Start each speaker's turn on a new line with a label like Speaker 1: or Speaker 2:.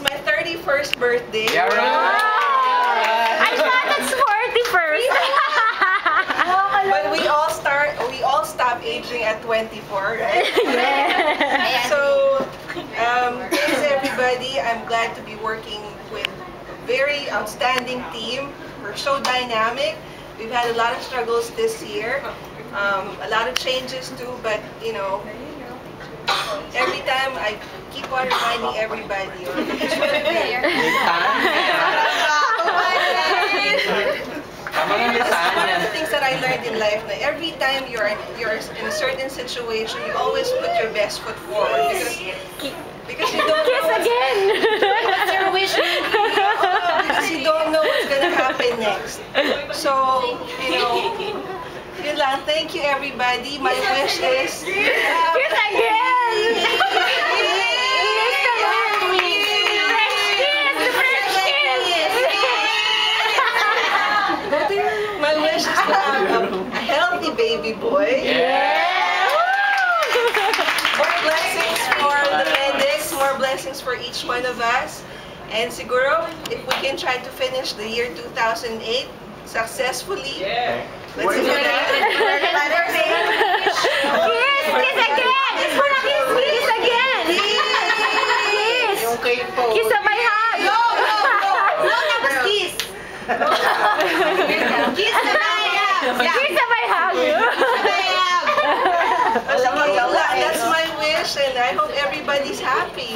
Speaker 1: my 31st birthday.
Speaker 2: Yeah, right.
Speaker 3: I thought it's 41st.
Speaker 1: But we all stop aging at 24, right?
Speaker 3: Yeah.
Speaker 1: So, thanks everybody. I'm glad to be working with a very outstanding team. We're so dynamic. We've had a lot of struggles this year, a lot of changes too, but you know, every time I keep on reminding everybody, or each one of you, that's one of the things that I learned in life. That every time you're in a certain situation, you always put your best foot forward because you don't know
Speaker 3: Kiss again.
Speaker 1: what's your wish. Because you don't know what's gonna happen next. So you know, yun lang. Thank you everybody. My wish is
Speaker 3: Kiss again.
Speaker 1: my wish is to have a healthy baby boy.
Speaker 3: Yeah.
Speaker 1: More blessings for the medics, more blessings for each one of us. And siguro, if we can try to finish the year 2008 successfully, let's do that.
Speaker 3: Kiss again. Kiss again. Kiss. Kiss sabay hug.
Speaker 4: No, tapos kiss. Kiss sabay hug.
Speaker 3: Kiss sabay hug.
Speaker 1: That's my wish, and I hope everybody's happy.